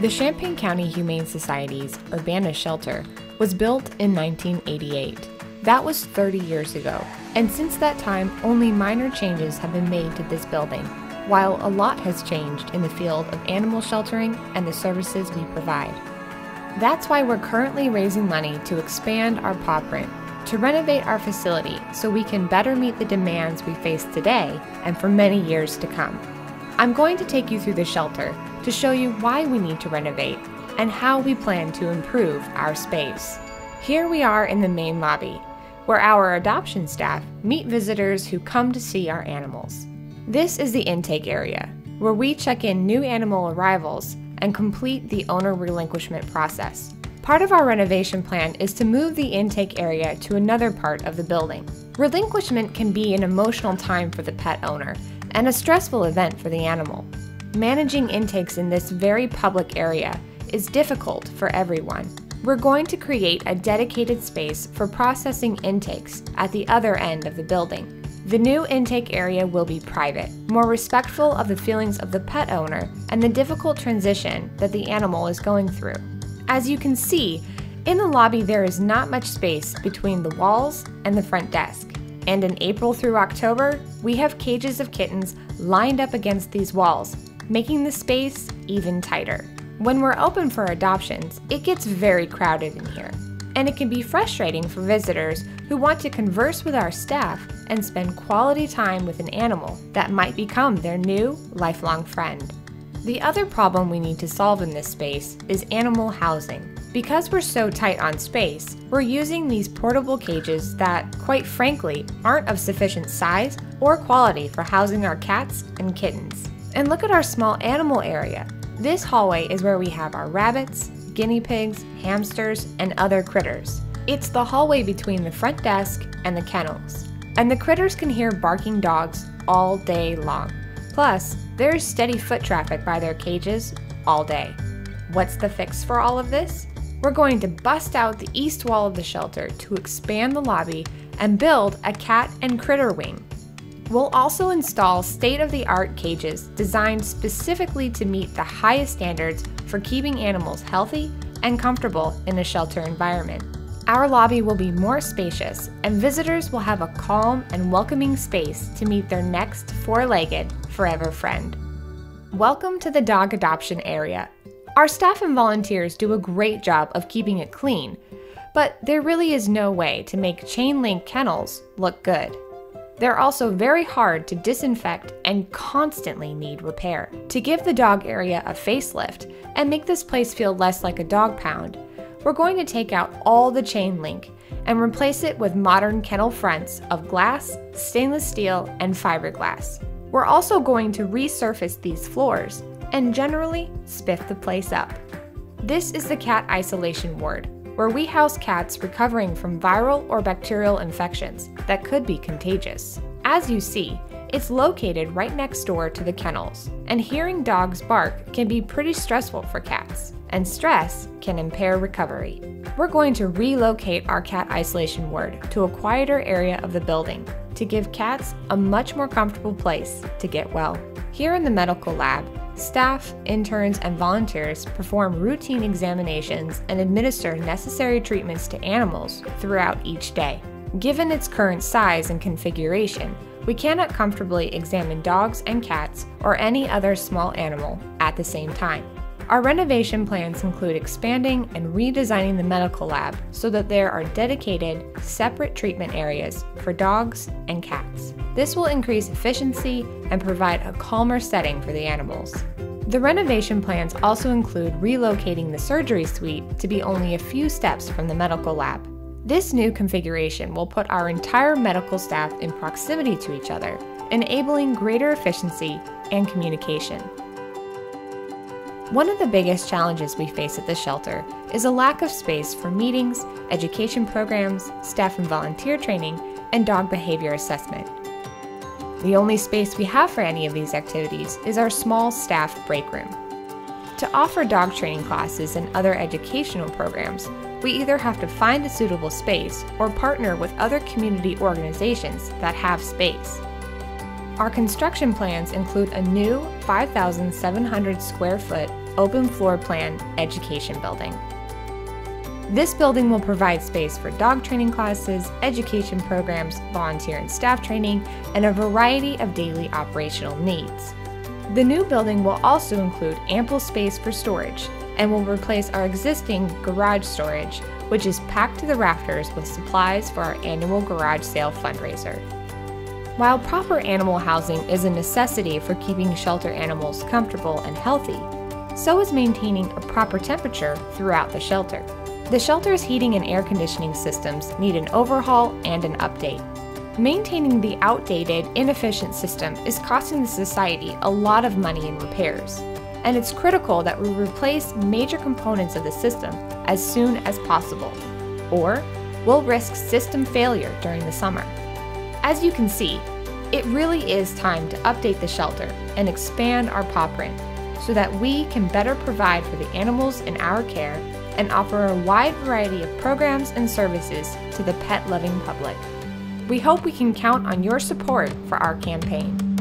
The Champaign County Humane Society's Urbana shelter was built in 1988. That was 30 years ago, and since that time, only minor changes have been made to this building, while a lot has changed in the field of animal sheltering and the services we provide. That's why we're currently raising money to expand our PawPrint, to renovate our facility so we can better meet the demands we face today and for many years to come. I'm going to take you through the shelter to show you why we need to renovate and how we plan to improve our space. Here we are in the main lobby, where our adoption staff meet visitors who come to see our animals. This is the intake area, where we check in new animal arrivals and complete the owner relinquishment process. Part of our renovation plan is to move the intake area to another part of the building. Relinquishment can be an emotional time for the pet owner and a stressful event for the animal. Managing intakes in this very public area is difficult for everyone. We're going to create a dedicated space for processing intakes at the other end of the building. The new intake area will be private, more respectful of the feelings of the pet owner and the difficult transition that the animal is going through. As you can see, in the lobby there is not much space between the walls and the front desk. And in April through October, we have cages of kittens lined up against these walls, making the space even tighter. When we're open for adoptions, it gets very crowded in here, and it can be frustrating for visitors who want to converse with our staff and spend quality time with an animal that might become their new, lifelong friend. The other problem we need to solve in this space is animal housing. Because we're so tight on space, we're using these portable cages that, quite frankly, aren't of sufficient size or quality for housing our cats and kittens. And look at our small animal area. This hallway is where we have our rabbits, guinea pigs, hamsters, and other critters. It's the hallway between the front desk and the kennels. And the critters can hear barking dogs all day long. Plus, there's steady foot traffic by their cages all day. What's the fix for all of this? We're going to bust out the east wall of the shelter to expand the lobby and build a cat and critter wing. We'll also install state-of-the-art cages designed specifically to meet the highest standards for keeping animals healthy and comfortable in a shelter environment. Our lobby will be more spacious, and visitors will have a calm and welcoming space to meet their next four-legged forever friend. Welcome to the dog adoption area. Our staff and volunteers do a great job of keeping it clean, but there really is no way to make chain-link kennels look good. They're also very hard to disinfect and constantly need repair. To give the dog area a facelift and make this place feel less like a dog pound, we're going to take out all the chain link and replace it with modern kennel fronts of glass, stainless steel, and fiberglass. We're also going to resurface these floors and generally spiff the place up. This is the cat isolation ward, where we house cats recovering from viral or bacterial infections that could be contagious. As you see, it's located right next door to the kennels, and hearing dogs bark can be pretty stressful for cats, and stress can impair recovery. We're going to relocate our cat isolation ward to a quieter area of the building to give cats a much more comfortable place to get well. Here in the medical lab, staff, interns, and volunteers perform routine examinations and administer necessary treatments to animals throughout each day. Given its current size and configuration, we cannot comfortably examine dogs and cats or any other small animal at the same time. Our renovation plans include expanding and redesigning the medical lab so that there are dedicated, separate treatment areas for dogs and cats. This will increase efficiency and provide a calmer setting for the animals. The renovation plans also include relocating the surgery suite to be only a few steps from the medical lab. This new configuration will put our entire medical staff in proximity to each other, enabling greater efficiency and communication. One of the biggest challenges we face at the shelter is a lack of space for meetings, education programs, staff and volunteer training, and dog behavior assessment. The only space we have for any of these activities is our small staff break room. To offer dog training classes and other educational programs, we either have to find a suitable space or partner with other community organizations that have space. Our construction plans include a new 5,700 square foot, open floor plan education building. This building will provide space for dog training classes, education programs, volunteer and staff training, and a variety of daily operational needs. The new building will also include ample space for storage and will replace our existing garage storage, which is packed to the rafters with supplies for our annual garage sale fundraiser. While proper animal housing is a necessity for keeping shelter animals comfortable and healthy, so is maintaining a proper temperature throughout the shelter. The shelter's heating and air conditioning systems need an overhaul and an update. Maintaining the outdated, inefficient system is costing the society a lot of money in repairs, and it's critical that we replace major components of the system as soon as possible, or we'll risk system failure during the summer. As you can see, it really is time to update the shelter and expand our PawPrint so that we can better provide for the animals in our care and offer a wide variety of programs and services to the pet-loving public. We hope we can count on your support for our campaign.